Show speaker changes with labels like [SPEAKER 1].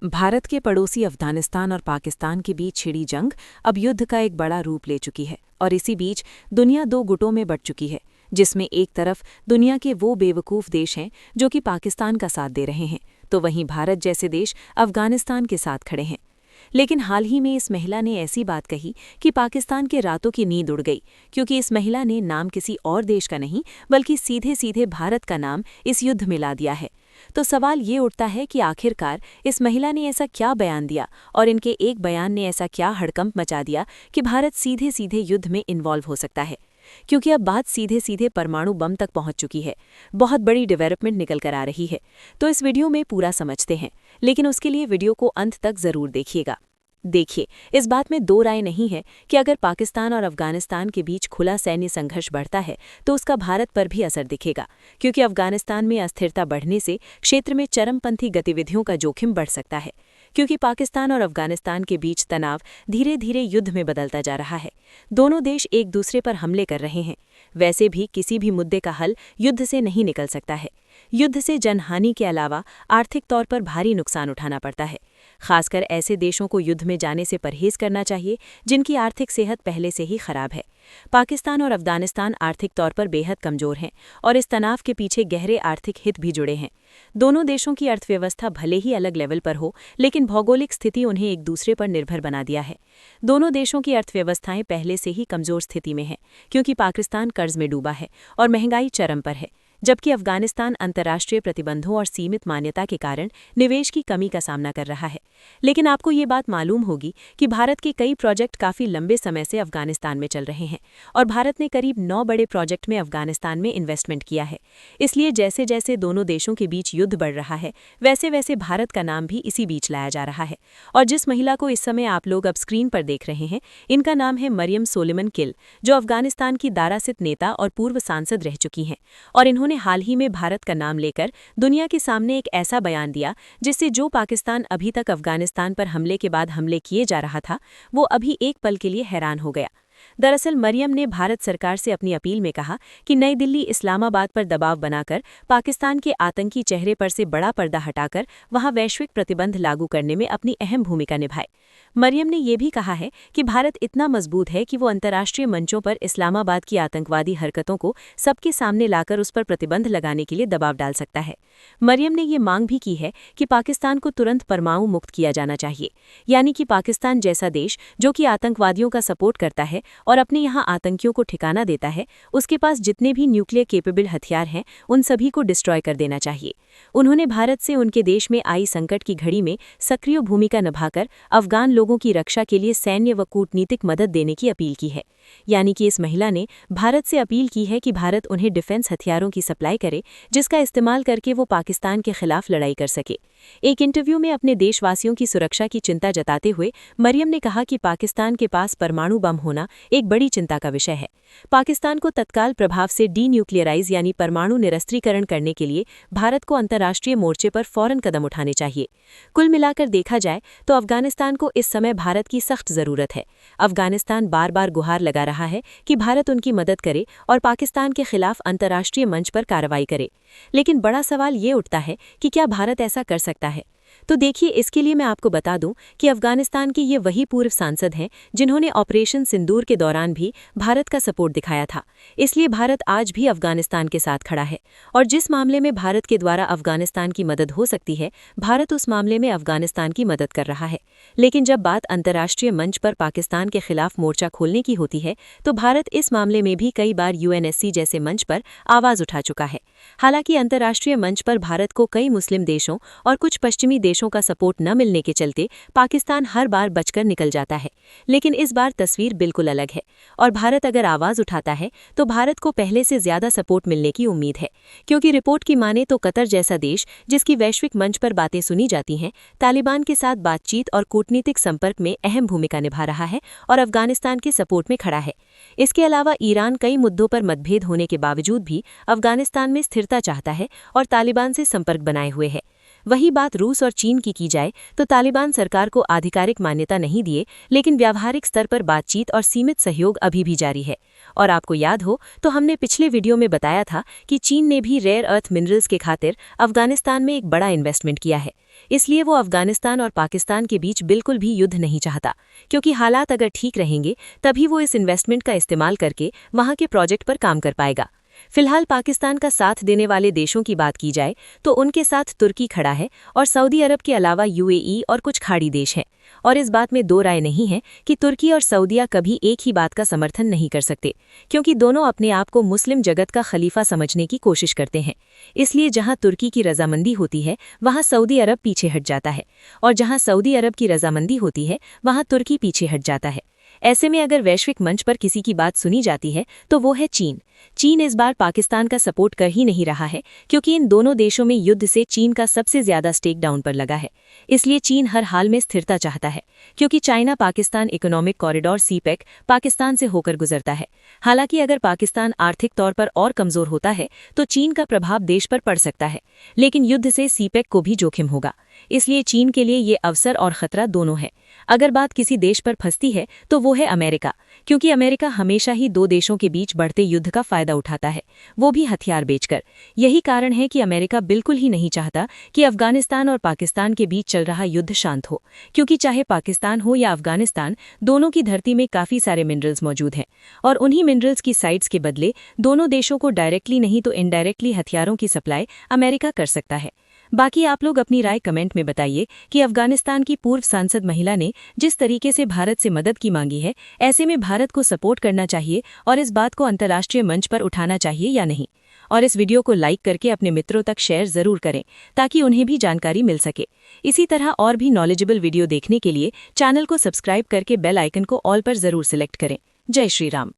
[SPEAKER 1] भारत के पड़ोसी अफगानिस्तान और पाकिस्तान के बीच छिड़ी जंग अब युद्ध का एक बड़ा रूप ले चुकी है और इसी बीच दुनिया दो गुटों में बंट चुकी है, जिसमें एक तरफ दुनिया के वो बेवकूफ़ देश हैं जो कि पाकिस्तान का साथ दे रहे हैं, तो वहीं भारत जैसे देश अफगानिस्तान के साथ खड़े हैं। लेकिन हाल ही में इस महिला ने ऐसी बात कही कि पाकिस्तान के रातों की नींद उड़ गई, क्योंकि इस महिला ने नाम किसी और देश का नहीं बल्कि सीधे सीधे भारत का नाम इस युद्ध में ला दिया है। तो सवाल ये उठता है कि आखिरकार इस महिला ने ऐसा क्या बयान दिया और इनके एक बयान ने ऐसा क्या हड़कंप मचा दिया कि भारत सीधे सीधे युद्ध में इन्वॉल्व हो सकता है, क्योंकि अब बात सीधे सीधे परमाणु बम तक पहुंच चुकी है। बहुत बड़ी डेवलपमेंट निकल कर आ रही है, तो इस वीडियो में पूरा समझते हैं, लेकिन उसके लिए वीडियो को अंत तक जरूर देखिएगा। देखिए, इस बात में दो राय नहीं है कि अगर पाकिस्तान और अफगानिस्तान के बीच खुला सैन्य संघर्ष बढ़ता है तो उसका भारत पर भी असर दिखेगा, क्योंकि अफगानिस्तान में अस्थिरता बढ़ने से क्षेत्र में चरमपंथी गतिविधियों का जोखिम बढ़ सकता है, क्योंकि पाकिस्तान और अफगानिस्तान के बीच तनाव धीरे धीरे युद्ध में बदलता जा रहा है। दोनों देश एक दूसरे पर हमले कर रहे हैं। वैसे भी किसी भी मुद्दे का हल युद्ध से नहीं निकल सकता है। युद्ध से जनहानि के अलावा आर्थिक तौर पर भारी नुकसान उठाना पड़ता है। खासकर ऐसे देशों को युद्ध में जाने से परहेज करना चाहिए जिनकी आर्थिक सेहत पहले से ही खराब है। पाकिस्तान और अफगानिस्तान आर्थिक तौर पर बेहद कमजोर हैं और इस तनाव के पीछे गहरे आर्थिक हित भी जुड़े हैं। दोनों देशों की अर्थव्यवस्था भले ही अलग लेवल पर हो, लेकिन भौगोलिक स्थिति उन्हें एक दूसरे पर निर्भर बना दिया है। दोनों देशों की अर्थव्यवस्थाएं पहले से ही कमजोर स्थिति में हैं, क्योंकि पाकिस्तान कर्ज में डूबा है और महंगाई चरम पर है, जबकि अफगानिस्तान अंतर्राष्ट्रीय प्रतिबंधों और सीमित मान्यता के कारण निवेश की कमी का सामना कर रहा है। लेकिन आपको ये बात मालूम होगी कि भारत के कई प्रोजेक्ट काफ़ी लंबे समय से अफगानिस्तान में चल रहे हैं और भारत ने करीब 9 बड़े प्रोजेक्ट में अफगानिस्तान में इन्वेस्टमेंट किया है। इसलिए जैसे जैसे दोनों देशों के बीच युद्ध बढ़ रहा है, वैसे वैसे भारत का नाम भी इसी बीच लाया जा रहा है। और जिस महिला को इस समय आप लोग अब स्क्रीन पर देख रहे हैं, इनका नाम है मरियम सोलेमन किल, जो अफगानिस्तान की दारासित नेता और पूर्व सांसद रह चुकी हैं। और इन्होंने हाल ही में भारत का नाम लेकर दुनिया के सामने एक ऐसा बयान दिया जिससे जो पाकिस्तान अभी तक अफगानिस्तान पर हमले के बाद हमले किए जा रहा था, वो अभी एक पल के लिए हैरान हो गया। दरअसल मरियम ने भारत सरकार से अपनी अपील में कहा कि नई दिल्ली इस्लामाबाद पर दबाव बनाकर पाकिस्तान के आतंकी चेहरे पर से बड़ा पर्दा हटाकर वहां वैश्विक प्रतिबंध लागू करने में अपनी अहम भूमिका निभाए। मरियम ने यह भी कहा है कि भारत इतना मजबूत है कि वो अंतर्राष्ट्रीय मंचों पर इस्लामाबाद की आतंकवादी हरकतों को सबके सामने लाकर उस पर प्रतिबंध लगाने के लिए दबाव डाल सकता है। मरियम ने ये मांग भी की है कि पाकिस्तान को तुरंत परमाणु मुक्त किया जाना चाहिए, यानी कि पाकिस्तान जैसा देश जो कि आतंकवादियों का सपोर्ट करता है और अपने यहाँ आतंकियों को ठिकाना देता है, उसके पास जितने भी न्यूक्लियर केपेबल हथियार हैं उन सभी को डिस्ट्रॉय कर देना चाहिए। उन्होंने भारत से उनके देश में आई संकट की घड़ी में सक्रिय भूमिका निभाकर अफगान लोगों की रक्षा के लिए सैन्य व कूटनीतिक मदद देने की अपील की है। यानी कि इस महिला ने भारत से अपील की है कि भारत उन्हें डिफेंस हथियारों की सप्लाई करे, जिसका इस्तेमाल करके वो पाकिस्तान के खिलाफ लड़ाई कर सके। एक इंटरव्यू में अपने देशवासियों की सुरक्षा की चिंता जताते हुए मरियम ने कहा कि पाकिस्तान के पास परमाणु बम होना एक बड़ी चिंता का विषय है। पाकिस्तान को तत्काल प्रभाव से डीन्यूक्लियराइज यानी परमाणु निरस्त्रीकरण करने के लिए भारत को अंतर्राष्ट्रीय मोर्चे पर फौरन कदम उठाने चाहिए। कुल मिलाकर देखा जाए तो अफगानिस्तान को इस समय भारत की सख्त जरूरत है। अफगानिस्तान बार बार गुहार लगा रहा है कि भारत उनकी मदद करे और पाकिस्तान के खिलाफ अंतर्राष्ट्रीय मंच पर कार्रवाई करे। लेकिन बड़ा सवाल ये उठता है कि क्या भारत ऐसा कर सकता है? तो देखिए, इसके लिए मैं आपको बता दूं कि अफगानिस्तान के ये वही पूर्व सांसद हैं जिन्होंने ऑपरेशन सिंदूर के दौरान भी भारत का सपोर्ट दिखाया था। इसलिए भारत आज भी अफगानिस्तान के साथ खड़ा है और जिस मामले में भारत के द्वारा अफगानिस्तान की मदद हो सकती है, भारत उस मामले में अफगानिस्तान की मदद कर रहा है। लेकिन जब बात अंतर्राष्ट्रीय मंच पर पाकिस्तान के खिलाफ मोर्चा खोलने की होती है, तो भारत इस मामले में भी कई बार यूएनएससी जैसे मंच पर आवाज उठा चुका है। हालांकि अंतर्राष्ट्रीय मंच पर भारत को कई मुस्लिम देशों और कुछ पश्चिमी देशों का सपोर्ट न मिलने के चलते पाकिस्तान हर बार बचकर निकल जाता है। लेकिन इस बार तस्वीर बिल्कुल अलग है और भारत अगर आवाज उठाता है तो भारत को पहले से ज्यादा सपोर्ट मिलने की उम्मीद है, क्योंकि रिपोर्ट की माने तो कतर जैसा देश जिसकी वैश्विक मंच पर बातें सुनी जाती हैं, तालिबान के साथ बातचीत और कूटनीतिक संपर्क में अहम भूमिका निभा रहा है और अफगानिस्तान के सपोर्ट में खड़ा है। इसके अलावा ईरान कई मुद्दों पर मतभेद होने के बावजूद भी अफगानिस्तान में स्थिरता चाहता है और तालिबान से संपर्क बनाए हुए है। वही बात रूस और चीन की जाए तो तालिबान सरकार को आधिकारिक मान्यता नहीं दिए, लेकिन व्यावहारिक स्तर पर बातचीत और सीमित सहयोग अभी भी जारी है। और आपको याद हो तो हमने पिछले वीडियो में बताया था कि चीन ने भी रेयर अर्थ मिनरल्स के खातिर अफगानिस्तान में एक बड़ा इन्वेस्टमेंट किया है। इसलिए वो अफगानिस्तान और पाकिस्तान के बीच बिल्कुल भी युद्ध नहीं चाहता, क्योंकि हालात अगर ठीक रहेंगे तभी वो इस इन्वेस्टमेंट का इस्तेमाल करके वहाँ के प्रोजेक्ट पर काम कर पाएगा। फिलहाल पाकिस्तान का साथ देने वाले देशों की बात की जाए तो उनके साथ तुर्की खड़ा है और सऊदी अरब के अलावा यूएई और कुछ खाड़ी देश हैं। और इस बात में दो राय नहीं है कि तुर्की और सऊदिया कभी एक ही बात का समर्थन नहीं कर सकते, क्योंकि दोनों अपने आप को मुस्लिम जगत का खलीफा समझने की कोशिश करते हैं। इसलिए जहां तुर्की की रजामंदी होती है वहां सऊदी अरब पीछे हट जाता है, और जहां सऊदी अरब की रजामंदी होती है वहां तुर्की पीछे हट जाता है। ऐसे में अगर वैश्विक मंच पर किसी की बात सुनी जाती है तो वो है चीन। चीन इस बार पाकिस्तान का सपोर्ट कर ही नहीं रहा है, क्योंकि इन दोनों देशों में युद्ध से चीन का सबसे ज्यादा स्टेक डाउन पर लगा है। इसलिए चीन हर हाल में स्थिरता चाहता है, क्योंकि China Pakistan economic corridor CPEC Pakistan से होकर गुजरता है। हालांकि अगर पाकिस्तान आर्थिक तौर पर और कमजोर होता है तो चीन का प्रभाव देश पर पड़ सकता है, लेकिन युद्ध से सीपेक को भी जोखिम होगा। इसलिए चीन के लिए ये अवसर और खतरा दोनों है। अगर बात किसी देश पर फंसती है तो वो है अमेरिका, क्योंकि अमेरिका हमेशा ही दो देशों के बीच बढ़ते युद्ध का फायदा उठाता है, वो भी हथियार बेचकर। यही कारण है कि अमेरिका बिल्कुल ही नहीं चाहता कि अफगानिस्तान और पाकिस्तान के बीच चल रहा युद्ध शांत हो, क्योंकि चाहे पाकिस्तान हो या अफगानिस्तान, दोनों की धरती में काफी सारे मिनरल्स मौजूद हैं, और उन्हीं मिनरल्स की साइट्स के बदले दोनों देशों को डायरेक्टली नहीं तो इनडायरेक्टली हथियारों की सप्लाई अमेरिका कर सकता है। बाकी आप लोग अपनी राय कमेंट में बताइए कि अफगानिस्तान की पूर्व सांसद महिला ने जिस तरीके से भारत से मदद की मांगी है, ऐसे में भारत को सपोर्ट करना चाहिए और इस बात को अंतर्राष्ट्रीय मंच पर उठाना चाहिए या नहीं। और इस वीडियो को लाइक करके अपने मित्रों तक शेयर जरूर करें, ताकि उन्हें भी जानकारी मिल सके। इसी तरह और भी नॉलेजेबल वीडियो देखने के लिए चैनल को सब्सक्राइब करके बेल आइकन को ऑल पर जरूर सिलेक्ट करें। जय श्री राम।